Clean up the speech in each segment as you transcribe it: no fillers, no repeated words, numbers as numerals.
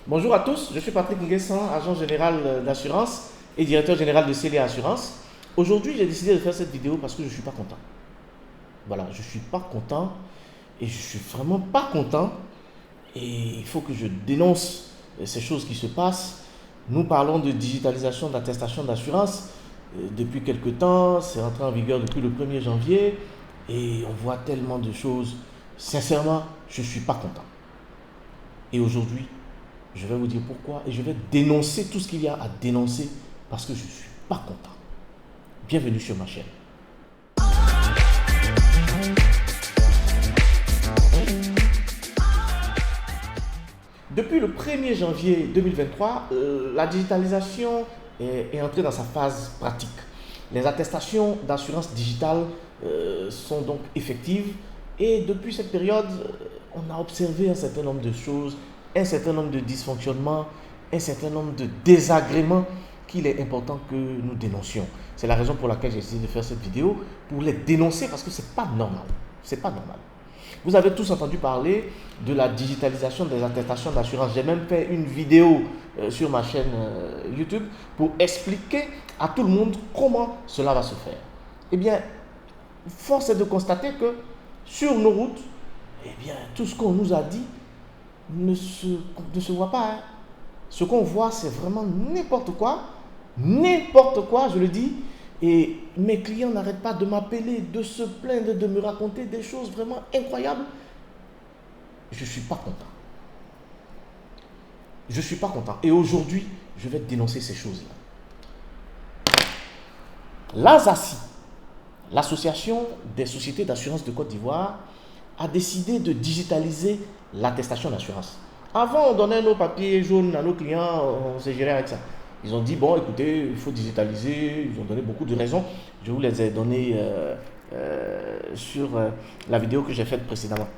Bonjour à tous, je suis Patrick Nguessan, agent général d'assurance et directeur général de CELIA Assurance. Aujourd'hui, j'ai décidé de faire cette vidéo parce que je ne suis pas content. Voilà, je ne suis pas content et je ne suis vraiment pas content et il faut que je dénonce ces choses qui se passent. Nous parlons de digitalisation d'attestation d'assurance depuis quelque temps, c'est entré en vigueur depuis le 1er janvier et on voit tellement de choses. Sincèrement, je ne suis pas content. Et aujourd'hui, je vais vous dire pourquoi et je vais dénoncer tout ce qu'il y a à dénoncer parce que je ne suis pas content. Bienvenue sur ma chaîne. Depuis le 1er janvier 2023, la digitalisation est entrée dans sa phase pratique. Les attestations d'assurance digitale sont donc effectives et depuis cette période, on a observé un certain nombre de choses, un certain nombre de dysfonctionnements, un certain nombre de désagréments qu'il est important que nous dénoncions. C'est la raison pour laquelle j'ai décidé de faire cette vidéo, pour les dénoncer parce que ce n'est pas normal. C'est pas normal. Vous avez tous entendu parler de la digitalisation des attestations d'assurance. J'ai même fait une vidéo sur ma chaîne YouTube pour expliquer à tout le monde comment cela va se faire. Eh bien, force est de constater que sur nos routes, eh bien, tout ce qu'on nous a dit ne se voit pas. Hein. Ce qu'on voit, c'est vraiment n'importe quoi, je le dis. Et mes clients n'arrêtent pas de m'appeler, de se plaindre, de me raconter des choses vraiment incroyables. Je ne suis pas content. Je ne suis pas content. Et aujourd'hui, je vais dénoncer ces choses-là. L'ASACI, l'Association des sociétés d'assurance de Côte d'Ivoire, a décidé de digitaliser l'attestation d'assurance. Avant, on donnait nos papiers jaunes à nos clients, on s'est géré avec ça. Ils ont dit, bon, écoutez, il faut digitaliser. Ils ont donné beaucoup de raisons. Je vous les ai données sur la vidéo que j'ai faite précédemment.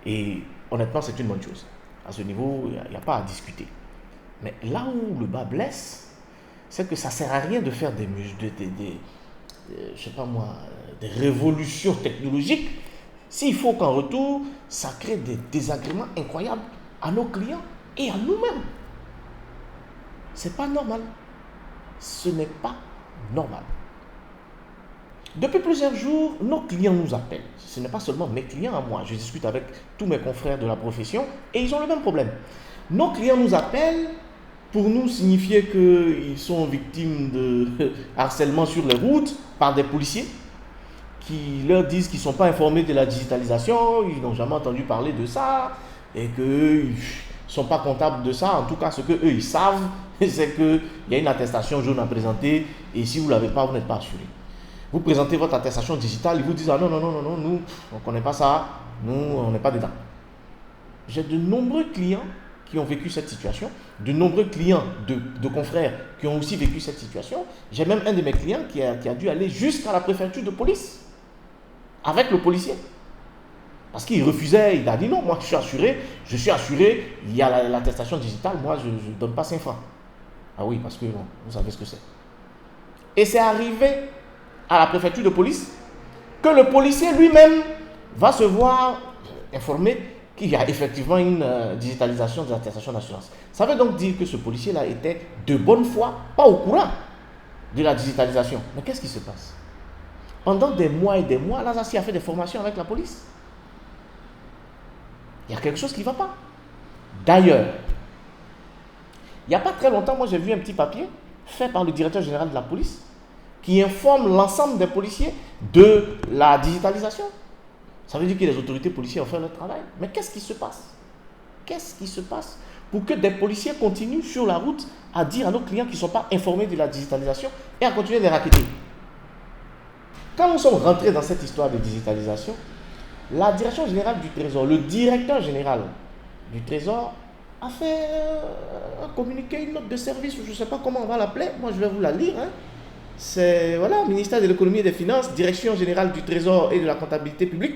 Et honnêtement, c'est une bonne chose. À ce niveau, il n'y a pas à discuter. Mais là où le bas blesse, c'est que ça ne sert à rien de faire je sais pas moi, des révolutions technologiques s'il faut qu'en retour, ça crée des désagréments incroyables à nos clients et à nous-mêmes. C'est pas normal. Ce n'est pas normal. Depuis plusieurs jours, nos clients nous appellent. Ce n'est pas seulement mes clients à moi. Je discute avec tous mes confrères de la profession et ils ont le même problème. Nos clients nous appellent pour nous signifier qu'ils sont victimes de harcèlement sur les routes par des policiers qui leur disent qu'ils ne sont pas informés de la digitalisation, ils n'ont jamais entendu parler de ça et qu'ils ne sont pas comptables de ça. En tout cas, ce qu'eux, ils savent, c'est qu'il y a une attestation jaune à présenter et si vous ne l'avez pas, vous n'êtes pas assuré. Vous présentez votre attestation digitale, ils vous disent « Ah non, nous, on ne connaît pas ça, nous, on n'est pas dedans. » J'ai de nombreux clients qui ont vécu cette situation, de nombreux clients de confrères qui ont aussi vécu cette situation. J'ai même un de mes clients qui a dû aller jusqu'à la préfecture de police avec le policier. Parce qu'il refusait, il a dit non, moi je suis assuré, il y a l'attestation digitale, moi je ne donne pas 5 francs. Ah oui, parce que bon, vous savez ce que c'est. Et c'est arrivé à la préfecture de police que le policier lui-même va se voir informé qu'il y a effectivement une digitalisation des attestations d'assurance. Ça veut donc dire que ce policier-là était de bonne foi, pas au courant de la digitalisation. Mais qu'est-ce qui se passe? Pendant des mois et des mois, l'ASACI a fait des formations avec la police. Il y a quelque chose qui ne va pas. D'ailleurs, il n'y a pas très longtemps, moi j'ai vu un petit papier fait par le directeur général de la police qui informe l'ensemble des policiers de la digitalisation. Ça veut dire que les autorités policières ont fait leur travail. Mais qu'est-ce qui se passe? Qu'est-ce qui se passe pour que des policiers continuent sur la route à dire à nos clients qui ne sont pas informés de la digitalisation et à continuer de les racketter? Quand nous sommes rentrés dans cette histoire de digitalisation, la direction générale du Trésor, le directeur général du Trésor a fait un communiqué, une note de service, je ne sais pas comment on va l'appeler, moi je vais vous la lire. Hein. C'est voilà, ministère de l'économie et des finances, direction générale du Trésor et de la comptabilité publique.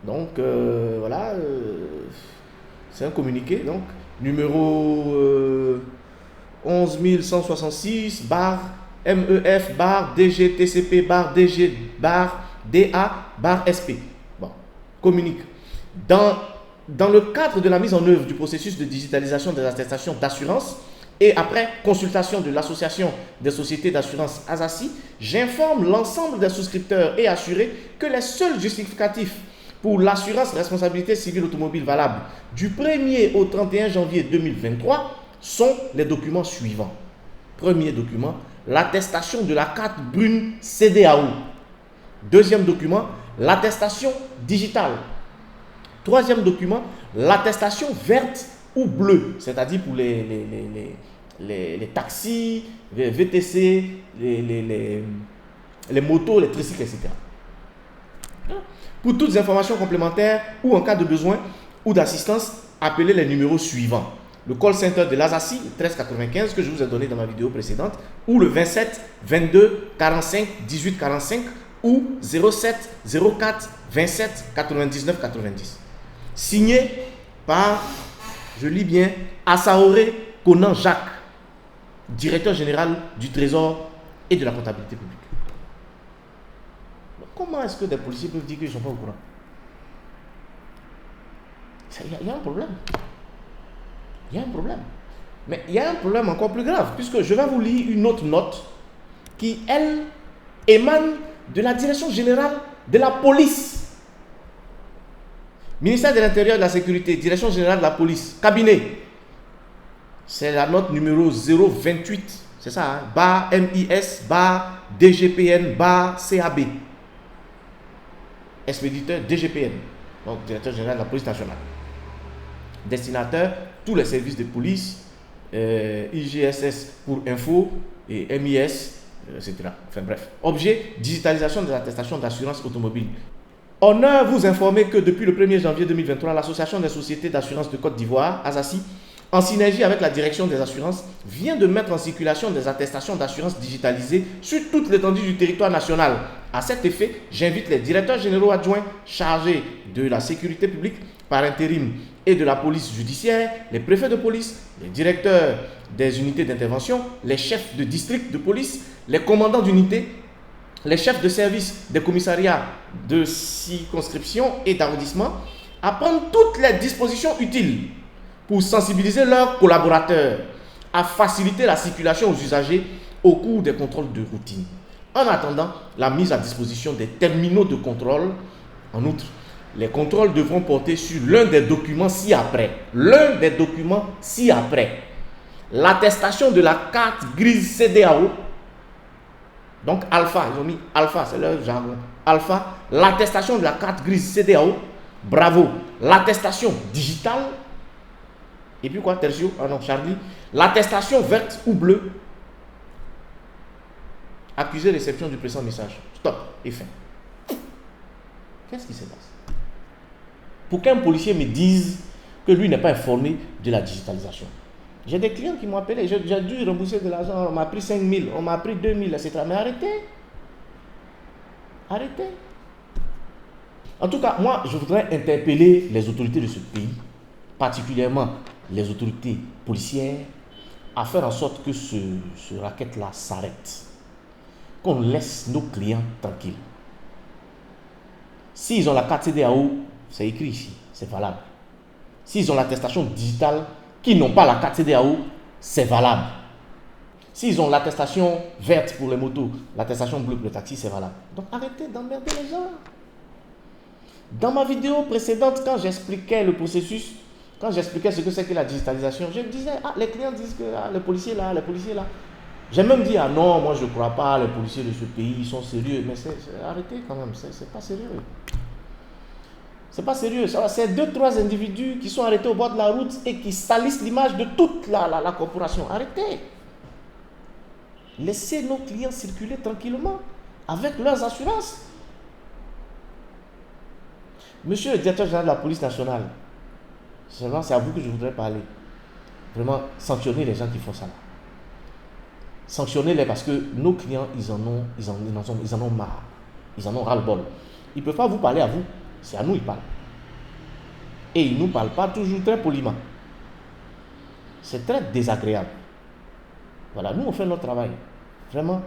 Donc voilà, c'est un communiqué, donc numéro 11166 bar MEF bar DGTCP bar DG bar DA bar SP. Bon, communique. Dans dans le cadre de la mise en œuvre du processus de digitalisation des attestations d'assurance et après consultation de l'Association des sociétés d'assurance ASACI, j'informe l'ensemble des souscripteurs et assurés que les seuls justificatifs pour l'assurance responsabilité civile automobile valable du 1er au 31 janvier 2023 sont les documents suivants. Premier document, l'attestation de la carte brune CDAO. Deuxième document, l'attestation digitale. Troisième document, l'attestation verte ou bleue, c'est-à-dire pour les taxis, les VTC, les motos, les tricycles, etc. Pour toutes les informations complémentaires ou en cas de besoin ou d'assistance, appelez les numéros suivants. Le call center de l'ASACI, 1395, que je vous ai donné dans ma vidéo précédente, ou le 27 22 45 18 45 ou 07 04 27 99 90. Signé par, je lis bien, Assaoré Conan Jacques, directeur général du Trésor et de la comptabilité publique. Comment est-ce que des policiers peuvent dire qu'ils ne sont pas au courant? Il y a un problème. Il y a un problème. Mais il y a un problème encore plus grave, puisque je vais vous lire une autre note qui, elle, émane de la direction générale de la police. Ministère de l'Intérieur et de la Sécurité, direction générale de la police, cabinet. C'est la note numéro 028, c'est ça, hein? Bar MIS, bar DGPN, bar CAB. Expéditeur DGPN, donc directeur général de la police nationale. Destinataire, tous les services de police, IGSS pour info et MIS, etc. Enfin bref. Objet, digitalisation des attestations d'assurance automobile. Honneur vous informer que depuis le 1er janvier 2023, l'Association des sociétés d'assurance de Côte d'Ivoire, ASACI, en synergie avec la direction des assurances, vient de mettre en circulation des attestations d'assurance digitalisées sur toute l'étendue du territoire national. À cet effet, j'invite les directeurs généraux adjoints chargés de la sécurité publique par intérim et de la police judiciaire, les préfets de police, les directeurs des unités d'intervention, les chefs de district de police, les commandants d'unités, les chefs de service des commissariats de circonscription et d'arrondissement à prendre toutes les dispositions utiles pour sensibiliser leurs collaborateurs, à faciliter la circulation aux usagers au cours des contrôles de routine. En attendant la mise à disposition des terminaux de contrôle, en outre, les contrôles devront porter sur l'un des documents ci-après. L'un des documents ci-après. L'attestation de la carte grise CDAO. Donc alpha, ils ont mis alpha, c'est leur jargon. Alpha, l'attestation de la carte grise CDAO. Bravo. L'attestation digitale. Et puis quoi, Tertio? Ah non, Charlie. L'attestation verte ou bleue. Accusé réception du présent message. Stop et fin. Qu'est-ce qui se passe? Pour qu'un policier me dise que lui n'est pas informé de la digitalisation. J'ai des clients qui m'ont appelé, j'ai dû rembourser de l'argent, on m'a pris 5 000, on m'a pris 2 000, etc. Mais arrêtez. Arrêtez. En tout cas, moi, je voudrais interpeller les autorités de ce pays, particulièrement les autorités policières, à faire en sorte que ce racket-là s'arrête. Qu'on laisse nos clients tranquilles. S'ils ont la carte CDAO, c'est écrit ici, c'est valable. S'ils ont l'attestation digitale, qui n'ont pas la carte CDAO, c'est valable. S'ils ont l'attestation verte pour les motos, l'attestation bleue pour le taxi, c'est valable. Donc arrêtez d'emmerder les gens. Dans ma vidéo précédente, quand j'expliquais le processus, quand j'expliquais ce que c'est que la digitalisation, je disais, les clients disent que les policiers là. J'ai même dit, non, moi je ne crois pas, les policiers de ce pays, ils sont sérieux. Mais arrêtez quand même, c'est pas sérieux. C'est pas sérieux. C'est 2-3 individus qui sont arrêtés au bord de la route et qui salissent l'image de toute la corporation. Arrêtez. Laissez nos clients circuler tranquillement avec leurs assurances. Monsieur le directeur général de la police nationale, c'est à vous que je voudrais parler. Vraiment, sanctionnez les gens qui font ça. Sanctionnez-les parce que nos clients, ils en ont marre. Ils en ont ras-le-bol. Ils ne peuvent pas vous parler à vous. C'est à nous qu'ils parlent. Et ils ne nous parlent pas toujours très poliment. C'est très désagréable. Voilà, nous on fait notre travail. Vraiment,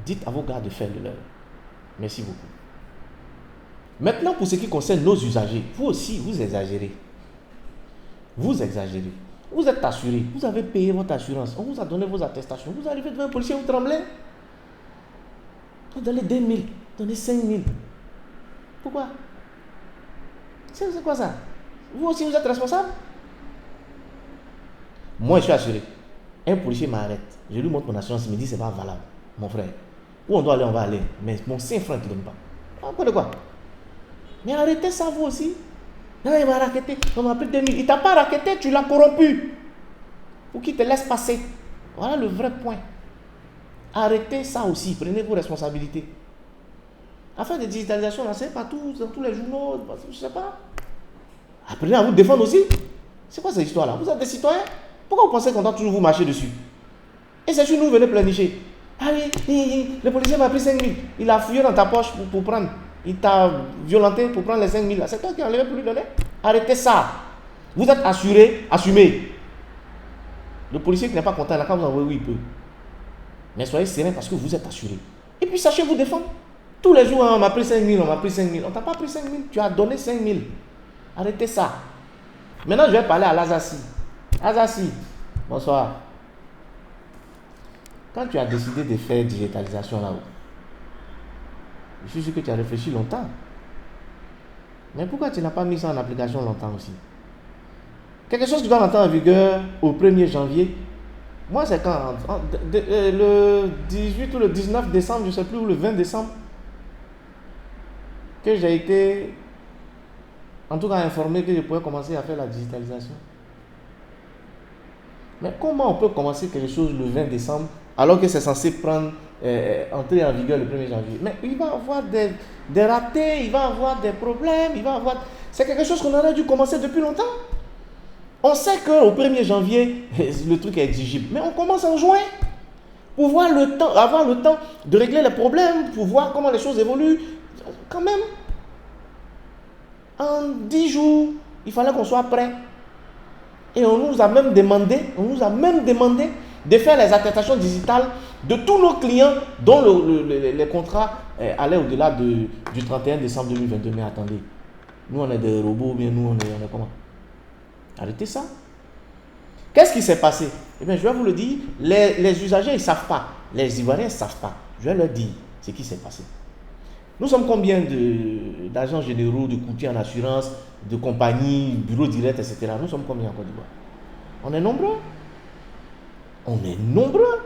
dites à vos gars de faire le leur. Merci beaucoup. Maintenant, pour ce qui concerne nos usagers, vous aussi, vous exagérez. Vous exagérez. Vous êtes assuré. Vous avez payé votre assurance. On vous a donné vos attestations. Vous arrivez devant un policier, vous tremblez. Vous donnez 2 000, donnez 5 000. Pourquoi? C'est quoi ça? Vous aussi, vous êtes responsable? Moi, je suis assuré. Un policier m'arrête. Je lui montre mon assurance. Il me dit, c'est pas valable. Mon frère. Où on doit aller, on va aller. Mais mon 5 francs qui ne donne pas. Pourquoi de quoi? Mais arrêtez ça, vous aussi. Non, il m'a raquetté. On m'a pris 2 000. Il ne t'a pas raquetté, tu l'as corrompu. Pour qu'il te laisse passer. Voilà le vrai point. Arrêtez ça aussi. Prenez vos responsabilités. Affaire de digitalisation, on c'est partout, dans tous les journaux, je ne sais pas. Apprenez à vous défendre aussi. C'est quoi cette histoire-là? Vous êtes des citoyens. Pourquoi vous pensez qu'on doit toujours vous marcher dessus? Et c'est sur nous, venez pleurnicher. Allez, le policier m'a pris 5 000. Il a fouillé dans ta poche pour prendre. Il t'a violenté pour prendre les 5 000. C'est toi qui as enlevé pour lui donner. Arrêtez ça. Vous êtes assuré, assumez. Le policier qui n'est pas content, là, quand vous envoyez, oui, il peut. Mais soyez serein parce que vous êtes assuré. Et puis sachez vous défendre. Tous les jours, on m'a pris 5 000, on m'a pris 5 000. On ne t'a pas pris 5 000, tu as donné 5 000. Arrêtez ça. Maintenant, je vais parler à Lazassi. Lazassi, bonsoir. Quand tu as décidé de faire digitalisation là-haut, je suis sûr que tu as réfléchi longtemps. Mais pourquoi tu n'as pas mis ça en application longtemps aussi? Quelque chose qui doit entrer en vigueur au 1er janvier. Moi, c'est quand? Le 18 ou le 19 décembre, je ne sais plus, ou le 20 décembre, que j'ai été, en tout cas, informé que je pouvais commencer à faire la digitalisation. Mais comment on peut commencer quelque chose le 20 décembre alors que c'est censé entrer en vigueur le 1er janvier? Mais il va y avoir des ratés, il va y avoir des problèmes, c'est quelque chose qu'on aurait dû commencer depuis longtemps. On sait qu'au 1er janvier, le truc est exigible. Mais on commence en juin pour avoir le temps de régler les problèmes, pour voir comment les choses évoluent. Quand même, en 10 jours, il fallait qu'on soit prêt. Et on nous a même demandé de faire les attestations digitales de tous nos clients dont les contrats allaient au-delà du 31 décembre 2022. Mais attendez, nous on est des robots, bien nous on est comment? Arrêtez ça. Qu'est-ce qui s'est passé? Eh bien, je vais vous le dire, les usagers ils ne savent pas, les Ivoiriens ne savent pas. Je vais leur dire ce qui s'est passé. Nous sommes combien d'agents généraux, de courtiers en assurance, de compagnies, bureaux directs, etc. Nous sommes combien en Côte d'Ivoire? On est nombreux. On est nombreux.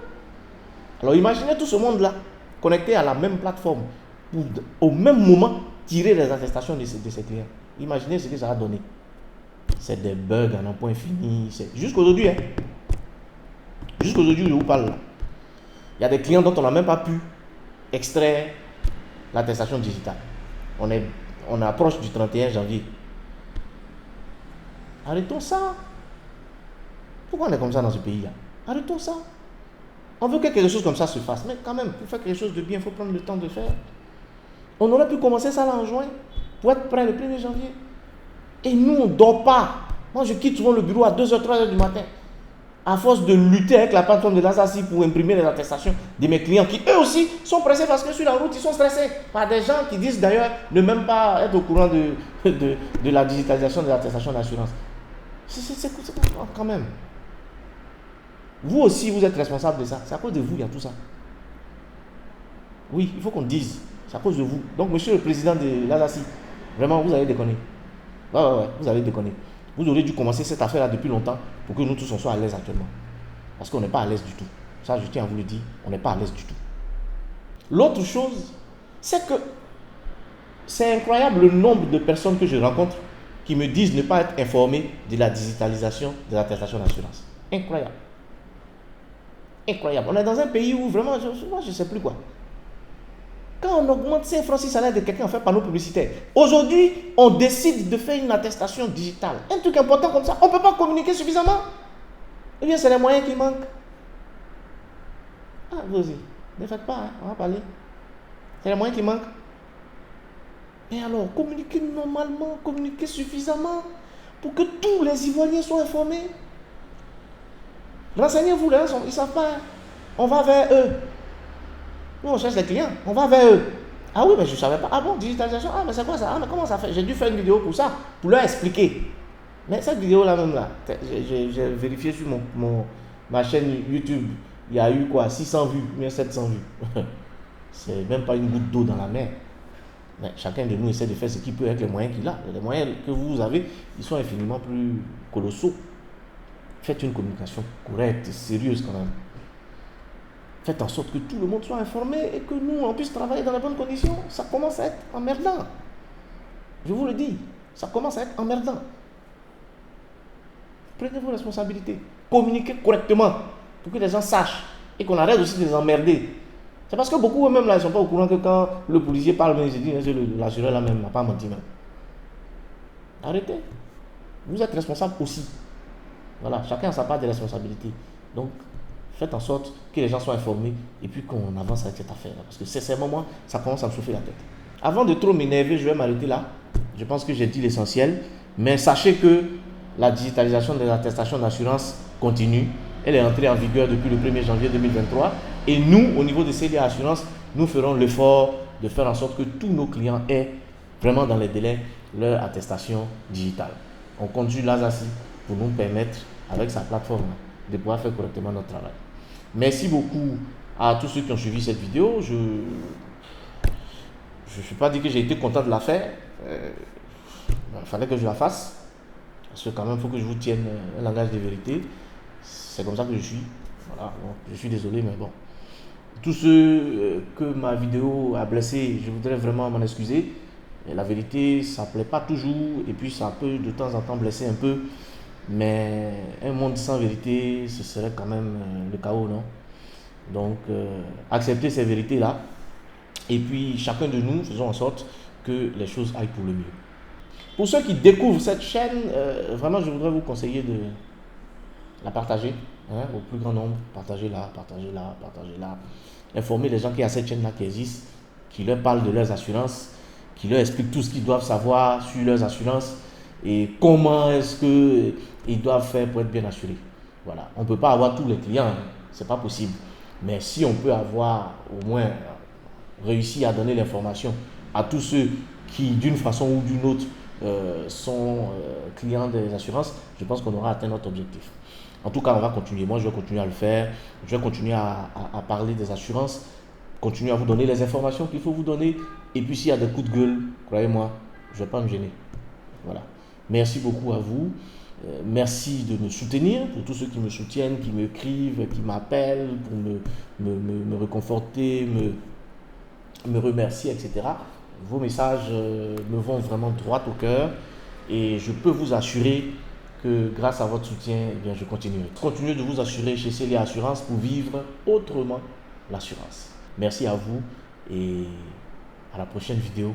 Alors imaginez tout ce monde-là, connecté à la même plateforme, pour au même moment tirer les attestations de ces clients. Imaginez ce que ça a donné. C'est des bugs à un point fini. Jusqu'aujourd'hui, hein. Jusqu'aujourd'hui, je vous parle là. Il y a des clients dont on n'a même pas pu extraire l'attestation digitale. On approche du 31 janvier. Arrêtons ça. Pourquoi on est comme ça dans ce pays-là? Arrêtons ça. On veut que quelque chose comme ça se fasse. Mais quand même, pour faire quelque chose de bien, il faut prendre le temps de faire. On aurait pu commencer ça là en juin, pour être prêt le 1er janvier. Et nous, on ne dort pas. Moi, je quitte souvent le bureau à 2h, 3h du matin. À force de lutter avec la plateforme de Lazassi pour imprimer les attestations de mes clients qui, eux aussi, sont pressés parce que sur la route, ils sont stressés par des gens qui disent d'ailleurs ne même pas être au courant de la digitalisation de l'attestation d'assurance. C'est quand même. Vous aussi, vous êtes responsable de ça. C'est à cause de vous, il y a tout ça. Oui, il faut qu'on dise. C'est à cause de vous. Donc, monsieur le président de Lazassi, vraiment, vous avez déconné. Ouais, vous avez déconné. Vous auriez dû commencer cette affaire-là depuis longtemps pour que nous tous on soit à l'aise actuellement. Parce qu'on n'est pas à l'aise du tout. Ça, je tiens à vous le dire, on n'est pas à l'aise du tout. L'autre chose, c'est que c'est incroyable le nombre de personnes que je rencontre qui me disent ne pas être informées de la digitalisation de l'attestation d'assurance. Incroyable. Incroyable. On est dans un pays où vraiment, je ne sais plus quoi. Quand on augmente 5 francs 6 salaires de quelqu'un, on fait panneau publicitaire. Aujourd'hui, on décide de faire une attestation digitale. Un truc important comme ça, on ne peut pas communiquer suffisamment. Eh bien, c'est les moyens qui manquent. Ah, vous aussi, ne faites pas, hein, on va parler. C'est les moyens qui manquent. Et alors, communiquez normalement, communiquez suffisamment pour que tous les Ivoiriens soient informés. Renseignez-vous, là, ils ne savent pas. On va vers eux. Nous, on cherche les clients, on va vers eux. Ah oui, mais je ne savais pas. Ah bon, digitalisation, ah mais c'est quoi ça? Ah mais comment ça fait? J'ai dû faire une vidéo pour ça, pour leur expliquer. Mais cette vidéo-là même là, j'ai vérifié sur ma chaîne YouTube, il y a eu quoi, 600 vues, bien 700 vues. C'est même pas une goutte d'eau dans la mer. Mais chacun de nous essaie de faire ce qu'il peut avec les moyens qu'il a. Les moyens que vous avez, ils sont infiniment plus colossaux. Faites une communication correcte, sérieuse quand même. Faites en sorte que tout le monde soit informé et que nous, on puisse travailler dans les bonnes conditions. Ça commence à être emmerdant. Je vous le dis, ça commence à être emmerdant. Prenez vos responsabilités. Communiquez correctement pour que les gens sachent et qu'on arrête aussi de les emmerder. C'est parce que beaucoup eux-mêmes là, ils ne sont pas au courant que quand le policier parle, ils se disent l'assureur là même n'a pas menti même. Arrêtez. Vous êtes responsable aussi. Voilà, chacun a sa part de responsabilité. Donc, faites en sorte que les gens soient informés et puis qu'on avance avec cette affaire. Parce que c'est ces moments, ça commence à me chauffer la tête. Avant de trop m'énerver, je vais m'arrêter là. Je pense que j'ai dit l'essentiel. Mais sachez que la digitalisation des attestations d'assurance continue. Elle est entrée en vigueur depuis le 1er janvier 2023. Et nous, au niveau de CDA Assurance, nous ferons l'effort de faire en sorte que tous nos clients aient vraiment dans les délais leur attestation digitale. On compte sur l'ASACI pour nous permettre, avec sa plateforme, de pouvoir faire correctement notre travail. Merci beaucoup à tous ceux qui ont suivi cette vidéo. Je ne suis pas dit que j'ai été content de la faire. Il fallait que je la fasse. Parce que quand même, il faut que je vous tienne un langage de vérité. C'est comme ça que je suis. Voilà, bon, je suis désolé, mais bon. Tous ceux que ma vidéo a blessé, je voudrais vraiment m'en excuser. Et la vérité, ça ne plaît pas toujours. Et puis, ça peut de temps en temps blesser un peu. Mais un monde sans vérité, ce serait quand même le chaos, non? Donc, acceptez ces vérités-là. Et puis, chacun de nous, faisons en sorte que les choses aillent pour le mieux. Pour ceux qui découvrent cette chaîne, vraiment, je voudrais vous conseiller de la partager au plus grand nombre. Partagez-la, partagez-la, partagez-la. Informez les gens qu'il y a cette chaîne-là qui existe, qui leur parle de leurs assurances, qui leur explique tout ce qu'ils doivent savoir sur leurs assurances et comment est-ce qu'ils doivent faire pour être bien assurés. Voilà. On ne peut pas avoir tous les clients, ce n'est pas possible. Mais si on peut avoir au moins réussi à donner l'information à tous ceux qui, d'une façon ou d'une autre, sont clients des assurances, je pense qu'on aura atteint notre objectif. En tout cas, on va continuer. Moi, je vais continuer à le faire. Je vais continuer à parler des assurances, continuer à vous donner les informations qu'il faut vous donner. Et puis, s'il y a des coups de gueule, croyez-moi, je ne vais pas me gêner. Voilà. Merci beaucoup à vous. Merci de me soutenir, pour tous ceux qui me soutiennent, qui m'écrivent, qui m'appellent, pour me réconforter, me remercier, etc. Vos messages me vont vraiment droit au cœur et je peux vous assurer que grâce à votre soutien, eh bien, je continuerai. Continuez de vous assurer chez CELIA Assurance pour vivre autrement l'assurance. Merci à vous et à la prochaine vidéo.